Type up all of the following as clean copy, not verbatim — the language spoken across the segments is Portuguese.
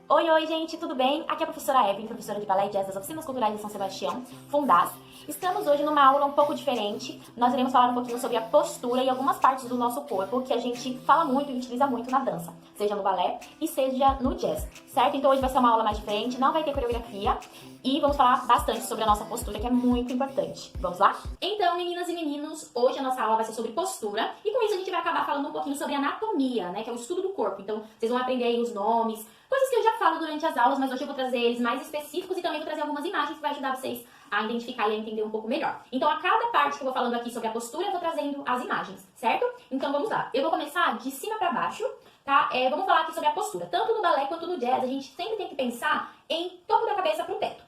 Oi, oi, gente, tudo bem? Aqui é a professora Evelyn, professora de Balé e Jazz das Oficinas Culturais de São Sebastião, Fundaz. Estamos hoje numa aula um pouco diferente. Nós iremos falar um pouquinho sobre a postura e algumas partes do nosso corpo que a gente fala muito e utiliza muito na dança, seja no balé e seja no jazz, certo? Então hoje vai ser uma aula mais diferente, não vai ter coreografia e vamos falar bastante sobre a nossa postura, que é muito importante. Vamos lá? Então, meninas e meninos, hoje a nossa aula vai ser sobre postura e com isso a gente vai acabar falando um pouquinho sobre anatomia, né, que é o estudo do corpo. Então, vocês vão aprender aí os nomes, coisas que eu já falo durante as aulas, mas hoje eu vou trazer eles mais específicos e também vou trazer algumas imagens que vai ajudar vocês a identificar e a entender um pouco melhor. Então, a cada parte que eu vou falando aqui sobre a postura, eu vou trazendo as imagens, certo? Então, vamos lá. Eu vou começar de cima para baixo, tá? Vamos falar aqui sobre a postura. Tanto no balé quanto no jazz, a gente sempre tem que pensar em topo da cabeça pro teto.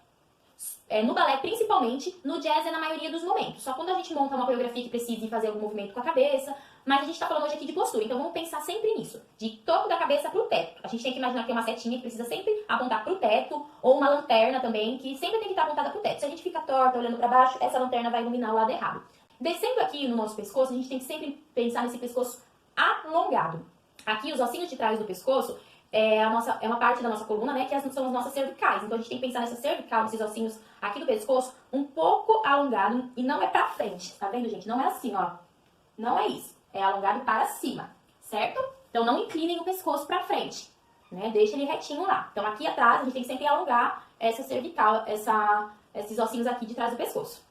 No balé, principalmente, no jazz é na maioria dos momentos. Só quando a gente monta uma coreografia que precise fazer algum movimento com a cabeça, mas a gente tá falando hoje aqui de postura, então vamos pensar sempre nisso, de topo da cabeça pro teto. A gente tem que imaginar que tem uma setinha que precisa sempre apontar pro teto, ou uma lanterna também, que sempre tem que estar apontada pro teto. Se a gente fica torta, olhando pra baixo, essa lanterna vai iluminar o lado errado. Descendo aqui no nosso pescoço, a gente tem que sempre pensar nesse pescoço alongado. Aqui, os ossinhos de trás do pescoço, é uma parte da nossa coluna, né, que são as nossas cervicais. Então a gente tem que pensar nessa cervical, nesses ossinhos aqui do pescoço, um pouco alongado e não é pra frente. Tá vendo, gente? Não é assim, ó. Não é isso. É alongado para cima, certo? Então não inclinem o pescoço pra frente, né? Deixa ele retinho lá. Então aqui atrás a gente tem que sempre alongar essa cervical, esses ossinhos aqui de trás do pescoço.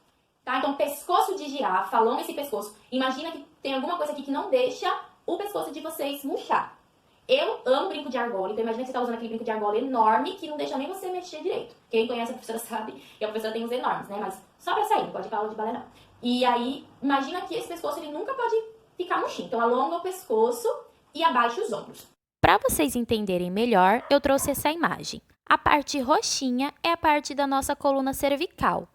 Tá? Então pescoço de girafa, alonga esse pescoço. Imagina que tem alguma coisa aqui que não deixa o pescoço de vocês murchar. Eu amo brinco de argola, então imagina que você tá usando aquele brinco de argola enorme que não deixa nem você mexer direito. Quem conhece a professora sabe que a professora tem uns enormes, né? Mas só pra sair, não pode ir pra aula de balé não. E aí, imagina que esse pescoço ele nunca pode ficar murchinho. Então alonga o pescoço e abaixa os ombros. Para vocês entenderem melhor, eu trouxe essa imagem. A parte roxinha é a parte da nossa coluna cervical.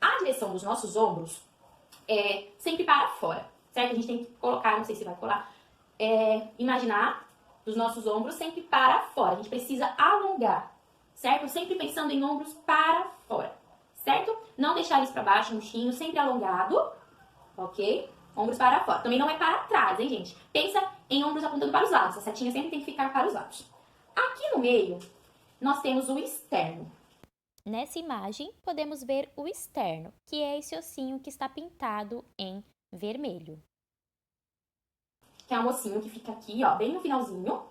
A direção dos nossos ombros é sempre para fora, certo? A gente tem que colocar, não sei se vai colar, imaginar dos nossos ombros sempre para fora. A gente precisa alongar, certo? Sempre pensando em ombros para fora, certo? Não deixar eles para baixo, murchinho, sempre alongado, ok? Ombros para fora. Também não é para trás, hein, gente? Pensa em ombros apontando para os lados. A setinha sempre tem que ficar para os lados. Aqui no meio, nós temos o externo. Nessa imagem, podemos ver o externo, que é esse ossinho que está pintado em vermelho. Que é um ossinho que fica aqui, ó, bem no finalzinho,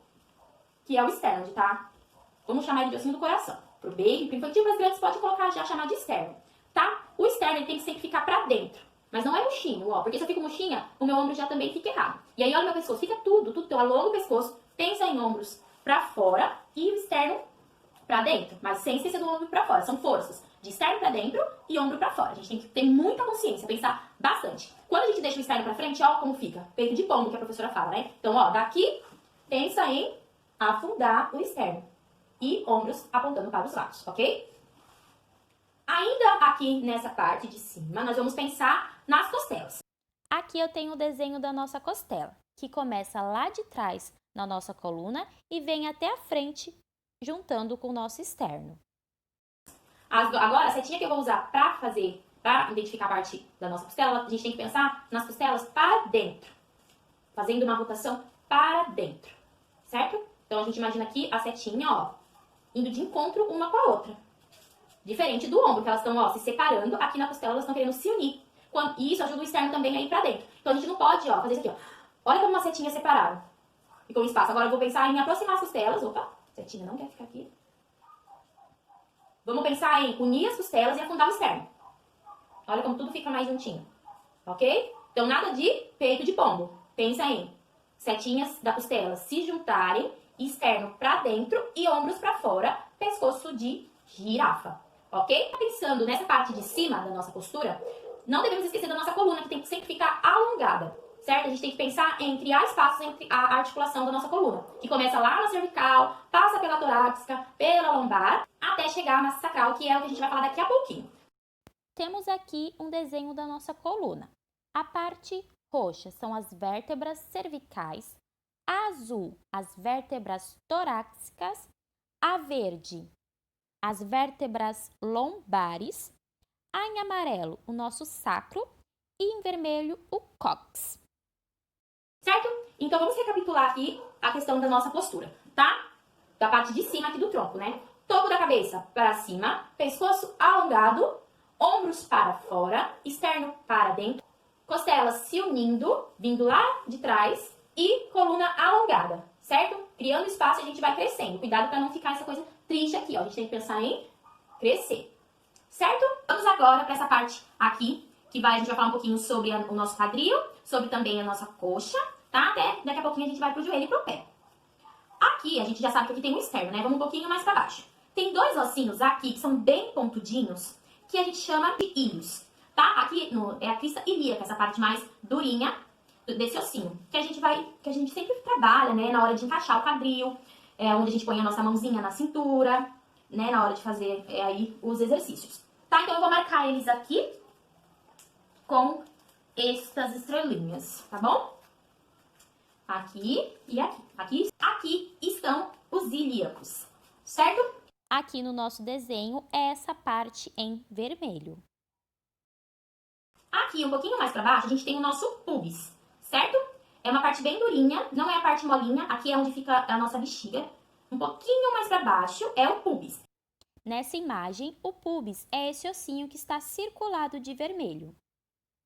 que é o externo, onde tá? Vamos chamar ele de ossinho do coração. Pro baby, pro infantil, para as grandes, pode colocar já, chamar de externo, tá? O externo, ele tem que sempre ficar pra dentro. Mas não é murchinho, ó, porque se eu fico murchinha, o meu ombro já também fica errado. E aí, olha o meu pescoço, fica tudo. Então, alonga o pescoço, pensa em ombros pra fora e o externo pra dentro, mas sem esquecer do ombro pra fora. São forças de externo pra dentro e ombro pra fora. A gente tem que ter muita consciência, pensar bastante. Quando a gente deixa o externo pra frente, ó como fica. Peito de pombo, que a professora fala, né? Então, ó, daqui, pensa em afundar o externo. E ombros apontando para os lados, ok? Ainda aqui nessa parte de cima, nós vamos pensar nas costelas. Aqui eu tenho o desenho da nossa costela, que começa lá de trás na nossa coluna e vem até a frente, juntando com o nosso externo. Agora, a setinha que eu vou usar para identificar a parte da nossa costela, a gente tem que pensar nas costelas para dentro, fazendo uma rotação para dentro, certo? Então a gente imagina aqui a setinha, ó, indo de encontro uma com a outra. Diferente do ombro, que elas estão, ó, se separando, aqui na costela elas estão querendo se unir. E isso ajuda o externo também a ir pra dentro. Então a gente não pode, ó, fazer isso aqui, ó. Olha como uma setinha separaram. Ficou um espaço. Agora eu vou pensar em aproximar as costelas. Opa, setinha não quer ficar aqui. Vamos pensar em unir as costelas e afundar o externo. Olha como tudo fica mais juntinho. Ok? Então nada de peito de pombo. Pensa em setinhas da costela se juntarem, externo pra dentro e ombros pra fora, pescoço de girafa. Ok? Pensando nessa parte de cima da nossa postura, não devemos esquecer da nossa coluna, que tem que sempre ficar alongada, certo? A gente tem que pensar em criar espaços entre a articulação da nossa coluna, que começa lá na cervical, passa pela torácica, pela lombar, até chegar na sacral, que é o que a gente vai falar daqui a pouquinho. Temos aqui um desenho da nossa coluna. A parte roxa são as vértebras cervicais, a azul, as vértebras torácicas, a verde, as vértebras lombares, em amarelo, o nosso sacro e em vermelho, o cóccix. Certo? Então vamos recapitular aqui a questão da nossa postura, tá? da parte de cima aqui do tronco, né? Topo da cabeça para cima, pescoço alongado, ombros para fora, externo para dentro, costelas se unindo, vindo lá de trás e coluna alongada, certo? Criando espaço, a gente vai crescendo. Cuidado para não ficar essa coisa triste aqui, ó. A gente tem que pensar em crescer, certo? Vamos agora para essa parte aqui, que a gente vai falar um pouquinho sobre o nosso quadril, sobre também a nossa coxa, tá? Até daqui a pouquinho a gente vai pro joelho e pro pé. Aqui, a gente já sabe que aqui tem um externo, né? Vamos um pouquinho mais para baixo. Tem dois ossinhos aqui que são bem pontudinhos, que a gente chama de ilhos, tá? Aqui é a crista ilíaca, essa parte mais durinha desse ossinho, que a gente sempre trabalha, né? Na hora de encaixar o quadril, onde a gente põe a nossa mãozinha na cintura, né? Na hora de fazer aí os exercícios. Tá? Então eu vou marcar eles aqui com estas estrelinhas, tá bom? Aqui e aqui. Aqui estão os ilíacos, certo? Aqui no nosso desenho é essa parte em vermelho. Aqui, um pouquinho mais para baixo, a gente tem o nosso pubis, certo? É uma parte bem durinha, não é a parte molinha. Aqui é onde fica a nossa bexiga. Um pouquinho mais para baixo é o pubis. Nessa imagem, o pubis é esse ossinho que está circulado de vermelho.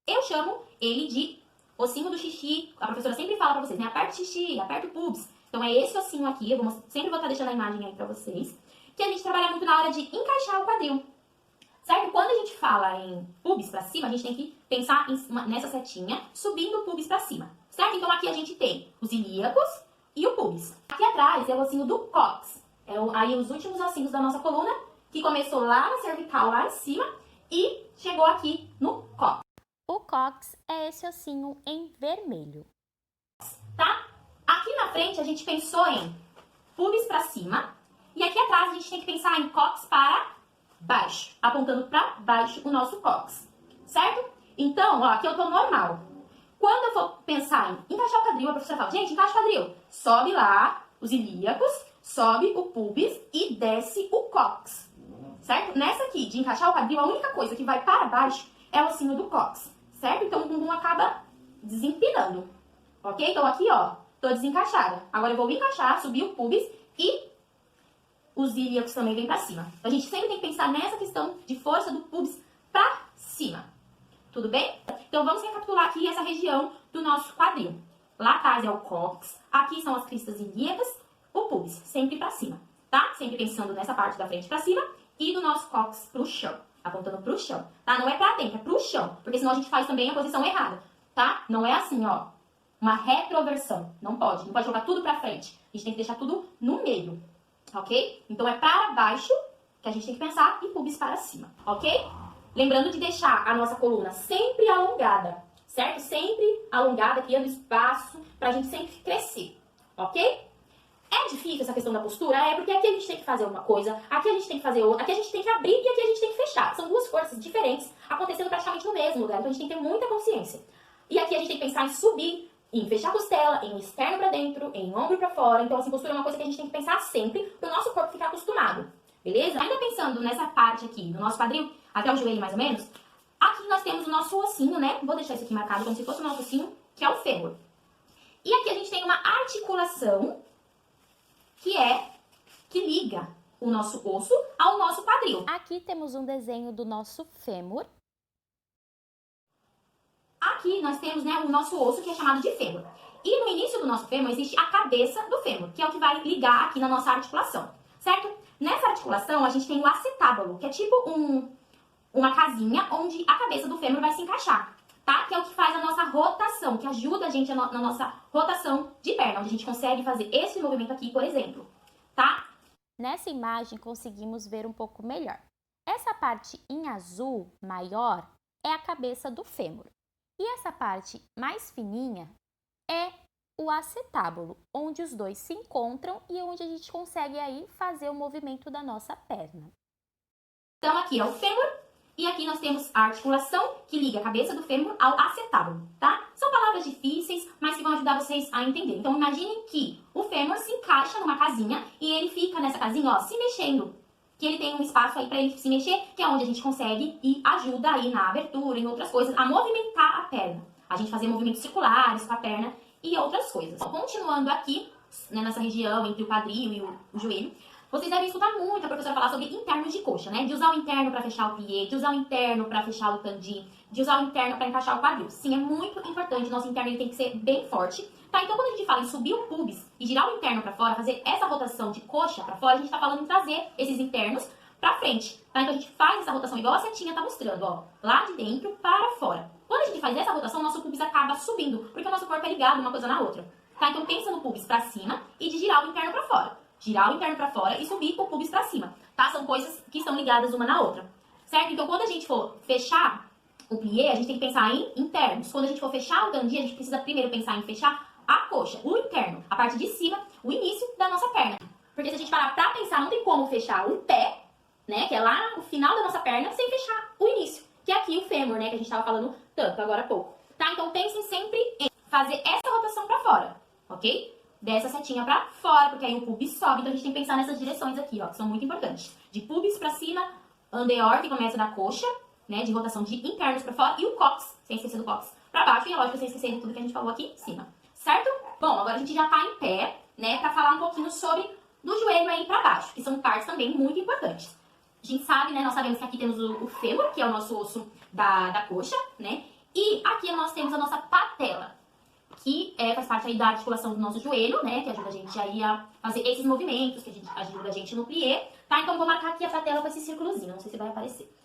Eu chamo ele de ossinho do xixi. A professora sempre fala para vocês, né? Aperta o xixi, aperta o pubis. Então é esse ossinho aqui, sempre vou estar deixando a imagem aí para vocês, que a gente trabalha muito na hora de encaixar o quadril. Certo? Quando a gente fala em pubis para cima, a gente tem que pensar nessa setinha, subindo o pubis para cima. Certo? Então aqui a gente tem os ilíacos e o pubis. Aqui atrás é o ossinho do cóccix. Aí os últimos ossinhos da nossa coluna, que começou lá na cervical, lá em cima, e chegou aqui no cóccix. O cóccix é esse ossinho em vermelho. Tá? Aqui na frente a gente pensou em pubis para cima, e aqui atrás a gente tem que pensar em cóccix para baixo, apontando para baixo o nosso cóccix, certo? Então, ó, aqui eu tô normal. Quando eu for pensar em encaixar o quadril, a professora fala, gente, encaixa o quadril. Sobe lá os ilíacos, sobe o pubis e desce o cóccix, certo? Nessa aqui de encaixar o quadril, a única coisa que vai para baixo é o ossinho do cóccix, certo? Então o bumbum acaba desempinando, ok? Então aqui, ó, tô desencaixada. Agora eu vou encaixar, subir o pubis e os ilíacos também vêm pra cima. A gente sempre tem que pensar nessa questão de força do pubis pra cima. Tudo bem? Então vamos recapitular aqui essa região do nosso quadril. Lá atrás é o cóccix, aqui são as cristas ilíacas, o pubis, sempre pra cima, tá? Sempre pensando nessa parte da frente pra cima e do nosso cóccix pro chão, apontando pro chão, tá? Não é pra dentro, é pro chão, porque senão a gente faz também a posição errada, tá? Não é assim, ó, uma retroversão, não pode jogar tudo pra frente, a gente tem que deixar tudo no meio, ok? Então é para baixo que a gente tem que pensar e pubis para cima, ok? Lembrando de deixar a nossa coluna sempre alongada, certo? Sempre alongada, criando espaço pra gente sempre crescer, ok? É difícil essa questão da postura? É, porque aqui a gente tem que fazer uma coisa, aqui a gente tem que fazer outra, aqui a gente tem que abrir e aqui a gente tem que fechar. São duas forças diferentes acontecendo praticamente no mesmo lugar, então a gente tem que ter muita consciência. E aqui a gente tem que pensar em subir, em fechar a costela, em externo pra dentro, em ombro pra fora. Então, assim, postura é uma coisa que a gente tem que pensar sempre pro nosso corpo ficar acostumado, beleza? Ainda pensando nessa parte aqui do nosso quadril, até o joelho mais ou menos, aqui nós temos o nosso ossinho, né? Vou deixar isso aqui marcado como se fosse o nosso ossinho, que é o fêmur. E aqui a gente tem uma articulação que liga o nosso osso ao nosso quadril. Aqui temos um desenho do nosso fêmur. Aqui nós temos, né, o nosso osso, que é chamado de fêmur. E no início do nosso fêmur existe a cabeça do fêmur, que é o que vai ligar aqui na nossa articulação, certo? Nessa articulação a gente tem o acetábulo, que é tipo uma casinha onde a cabeça do fêmur vai se encaixar, tá? Que é o que faz a nossa rotação, que ajuda a gente na nossa rotação de perna, onde a gente consegue fazer esse movimento aqui, por exemplo, tá? Nessa imagem conseguimos ver um pouco melhor. Essa parte em azul maior é a cabeça do fêmur. E essa parte mais fininha é o acetábulo, onde os dois se encontram e onde a gente consegue aí fazer o movimento da nossa perna. Então aqui é o fêmur e aqui nós temos a articulação que liga a cabeça do fêmur ao acetábulo, tá? São palavras difíceis, mas que vão ajudar vocês a entender. Então imaginem que o fêmur se encaixa numa casinha e ele fica nessa casinha, ó, se mexendo. Que ele tem um espaço aí para ele se mexer, que é onde a gente consegue e ajuda aí na abertura, em outras coisas, a movimentar a perna. A gente fazer movimentos circulares com a perna e outras coisas. Continuando aqui, né, nessa região entre o quadril e o joelho, vocês devem escutar muito a professora falar sobre internos de coxa, né? De usar o interno para fechar o plié, de usar o interno para fechar o tandi, de usar o interno para encaixar o quadril. Sim, é muito importante, o nosso interno ele tem que ser bem forte, tá? Então quando a gente fala em subir o pubis e girar o interno para fora, fazer essa rotação de coxa para fora, a gente tá falando em trazer esses internos para frente, tá? Então a gente faz essa rotação igual a setinha tá mostrando, ó, lá de dentro para fora. Quando a gente faz essa rotação, o nosso pubis acaba subindo, porque o nosso corpo é ligado uma coisa na outra, tá? Então pensa no pubis para cima e de girar o interno para fora. Girar o interno para fora e subir o pubis para cima, tá? São coisas que estão ligadas uma na outra, certo? Então, quando a gente for fechar o plié, a gente tem que pensar em internos. Quando a gente for fechar o tandi, a gente precisa primeiro pensar em fechar a coxa, o interno, a parte de cima, o início da nossa perna. Porque se a gente parar pra pensar, não tem como fechar um pé, né, que é lá o final da nossa perna, sem fechar o início, que é aqui o fêmur, né, que a gente tava falando tanto agora há pouco, tá? Então, pensem sempre em fazer essa rotação pra fora, ok? Dessa setinha pra fora, porque aí o pubis sobe, então a gente tem que pensar nessas direções aqui, ó, que são muito importantes. De pubis pra cima, andeor, que começa da coxa, né, de rotação de internos pra fora, e o cox, sem esquecer do cox, pra baixo, e é lógico, sem esquecer de tudo que a gente falou aqui em cima, certo? Bom, agora a gente já tá em pé, né, pra falar um pouquinho sobre do joelho aí pra baixo, que são partes também muito importantes. A gente sabe, né, nós sabemos que aqui temos o fêmur, que é o nosso osso da coxa, né, e aqui nós temos a nossa patela, que faz parte aí da articulação do nosso joelho, né, que ajuda a gente aí a fazer esses movimentos, que ajuda a gente no plié, tá? Então, vou marcar aqui a patela com esse círculozinho, não sei se vai aparecer.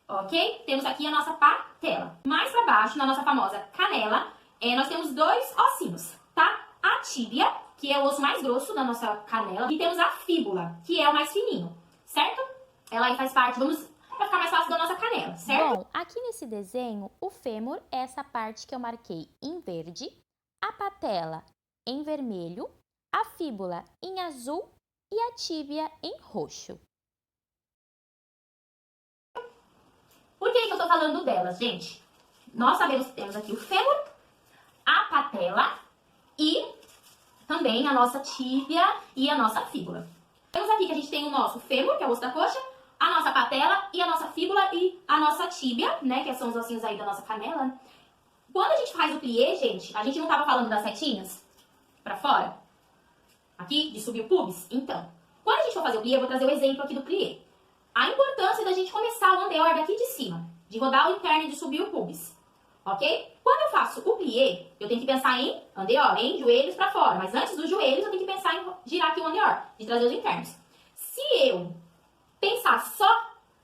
Ok? Temos aqui a nossa patela. Mais pra baixo, na nossa famosa canela, nós temos dois ossinhos, tá? A tíbia, que é o osso mais grosso da nossa canela, e temos a fíbula, que é o mais fininho, certo? Ela aí faz parte, vai ficar mais fácil da nossa canela, certo? Bom, aqui nesse desenho, o fêmur é essa parte que eu marquei em verde, a patela em vermelho, a fíbula em azul e a tíbia em roxo. Por que eu tô falando delas, gente? Nós sabemos que temos aqui o fêmur, a patela e também a nossa tíbia e a nossa fíbula. Temos aqui que a gente tem o nosso fêmur, que é o osso da coxa, a nossa patela e a nossa fíbula e a nossa tíbia, né, que são os ossinhos aí da nossa canela. Quando a gente faz o plié, gente, a gente não tava falando das setinhas pra fora? Aqui, de subir o pubis? Então, quando a gente for fazer o plié, eu vou trazer o exemplo aqui do plié. A importância da gente começar o andeor daqui de cima, de rodar o interno e de subir o pubis, ok? Quando eu faço o plié, eu tenho que pensar em andeor, em joelhos pra fora, mas antes dos joelhos eu tenho que pensar em girar aqui o andeor, de trazer os internos. Se eu pensar só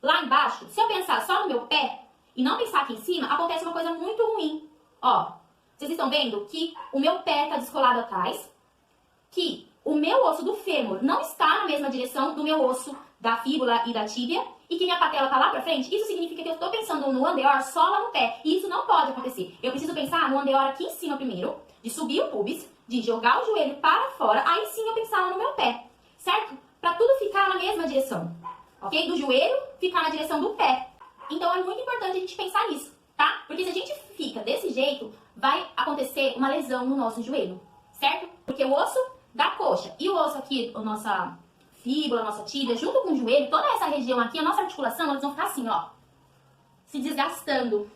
lá embaixo, se eu pensar só no meu pé e não pensar aqui em cima, acontece uma coisa muito ruim. Ó, vocês estão vendo que o meu pé tá descolado atrás, que o meu osso do fêmur não está na mesma direção do meu osso da fíbula e da tíbia, e que minha patela tá lá pra frente. Isso significa que eu tô pensando no andeor só lá no pé, e isso não pode acontecer. Eu preciso pensar no andeor aqui em cima primeiro, de subir o pubis, de jogar o joelho para fora, aí sim eu pensar no meu pé, certo? Pra tudo ficar na mesma direção, ok? Do joelho ficar na direção do pé. Então é muito importante a gente pensar nisso, tá? Porque se a gente fica desse jeito, vai acontecer uma lesão no nosso joelho, certo? Porque o osso da coxa e o osso aqui, a nossa fíbula, a nossa tíbia, junto com o joelho, toda essa região aqui, a nossa articulação, elas vão ficar assim, ó, se desgastando.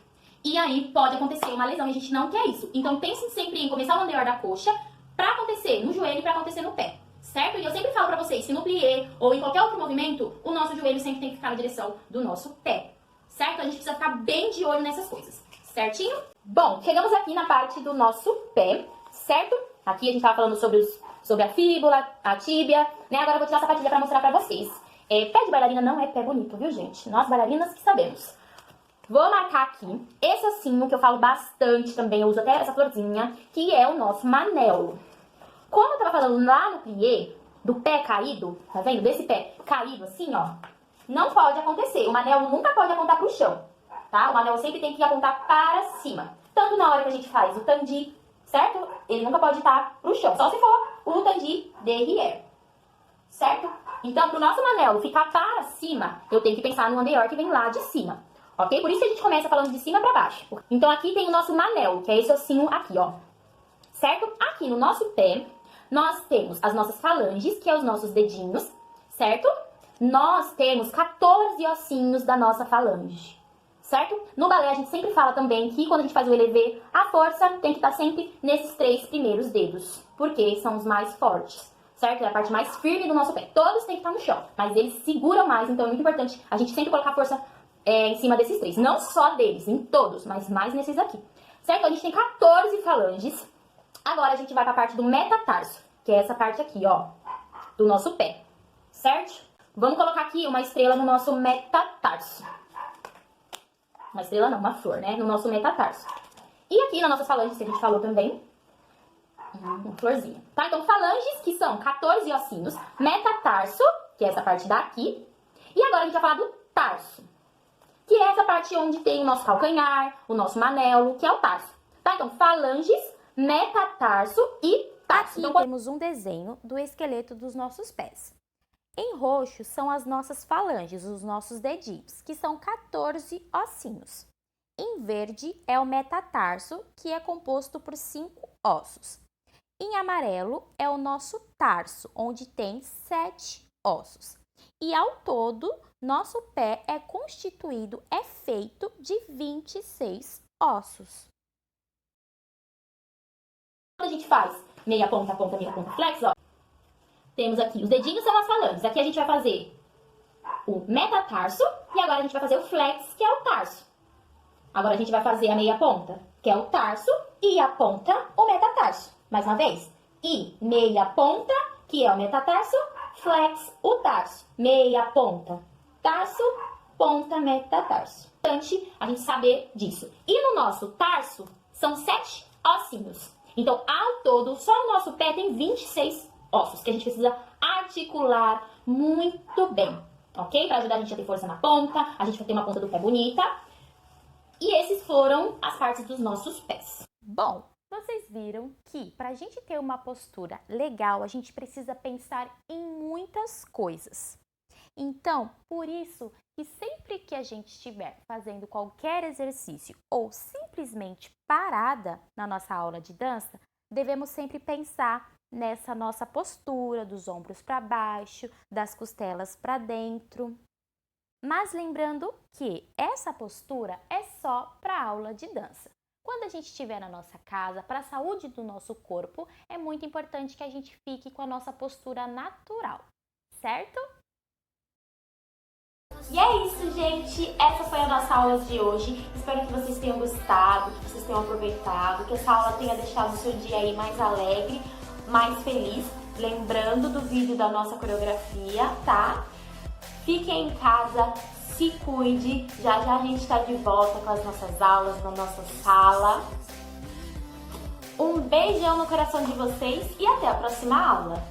E aí pode acontecer uma lesão e a gente não quer isso. Então pensem sempre em começar o andeor da coxa pra acontecer no joelho e pra acontecer no pé, certo? E eu sempre falo pra vocês que no plié ou em qualquer outro movimento, o nosso joelho sempre tem que ficar na direção do nosso pé, certo? A gente precisa ficar bem de olho nessas coisas, certinho? Bom, chegamos aqui na parte do nosso pé, certo? Aqui a gente tava falando sobre a fíbula, a tíbia, né? Agora eu vou tirar a sapatilha pra mostrar pra vocês. Pé de bailarina não é pé bonito, viu, gente? Nós bailarinas que sabemos. Vou marcar aqui esse ossinho que eu falo bastante também, eu uso até essa florzinha, que é o nosso manelo. Como eu tava falando lá no plié, do pé caído, tá vendo? Desse pé caído assim, ó, não pode acontecer. O manelo nunca pode apontar pro chão, tá? O manelo sempre tem que apontar para cima. Tanto na hora que a gente faz o tandi, certo? Ele nunca pode estar pro chão, só se for o tandi derrière, certo? Então, pro nosso manelo ficar para cima, eu tenho que pensar no andeor que vem lá de cima, ok? Por isso que a gente começa falando de cima para baixo. Então, aqui tem o nosso manelo, que é esse ossinho aqui, ó, certo? Aqui no nosso pé, nós temos as nossas falanges, que é os nossos dedinhos, certo? Nós temos 14 ossinhos da nossa falange, certo? No balé a gente sempre fala também que quando a gente faz o élevé, a força tem que estar sempre nesses 3 primeiros dedos, porque são os mais fortes, certo? É a parte mais firme do nosso pé. Todos têm que estar no chão, mas eles seguram mais, então é muito importante a gente sempre colocar força em cima desses 3. Não só deles, em todos, mas mais nesses aqui, certo? A gente tem 14 falanges. Agora a gente vai para a parte do metatarso, que é essa parte aqui, ó, do nosso pé, certo? Vamos colocar aqui uma estrela no nosso metatarso. Uma estrela não, uma flor, né? No nosso metatarso. E aqui nas nossas falanges, que a gente falou também, uma florzinha. Tá? Então, falanges, que são 14 ossinhos. Metatarso, que é essa parte daqui. E agora a gente vai falar do tarso, que é essa parte onde tem o nosso calcanhar, o nosso manelo, que é o tarso. Tá? Então, falanges, metatarso e tarso. Aqui Então, temos um desenho do esqueleto dos nossos pés. Em roxo são as nossas falanges, os nossos dedinhos, que são 14 ossinhos. Em verde é o metatarso, que é composto por 5 ossos. Em amarelo é o nosso tarso, onde tem 7 ossos. E ao todo, nosso pé é constituído, é feito de 26 ossos. quando a gente faz meia ponta, flex, ó, temos aqui os dedinhos são as falanges. Aqui a gente vai fazer o metatarso e agora a gente vai fazer o flex, que é o tarso. Agora a gente vai fazer a meia ponta, que é o tarso, e a ponta, o metatarso. Mais uma vez. E meia ponta, que é o metatarso, flex, o tarso. Meia ponta, tarso, ponta, metatarso. Importante a gente saber disso. E no nosso tarso, são 7 ossinhos. Então, ao todo, só o nosso pé tem 26 ossos, que a gente precisa articular muito bem, ok? Para ajudar a gente a ter força na ponta, a gente vai ter uma ponta do pé bonita. E esses foram as partes dos nossos pés. Bom, vocês viram que para a gente ter uma postura legal, a gente precisa pensar em muitas coisas. Então, por isso que sempre que a gente estiver fazendo qualquer exercício ou simplesmente parada na nossa aula de dança, devemos sempre pensar nessa nossa postura, dos ombros para baixo, das costelas para dentro. Mas lembrando que essa postura é só para aula de dança. Quando a gente estiver na nossa casa, para a saúde do nosso corpo, é muito importante que a gente fique com a nossa postura natural, certo? E é isso, gente. Essa foi a nossa aula de hoje. Espero que vocês tenham gostado, que vocês tenham aproveitado, que essa aula tenha deixado o seu dia aí mais alegre, mais feliz. Lembrando do vídeo da nossa coreografia, tá? Fiquem em casa, se cuide. Já já a gente tá de volta com as nossas aulas na nossa sala. Um beijão no coração de vocês e até a próxima aula.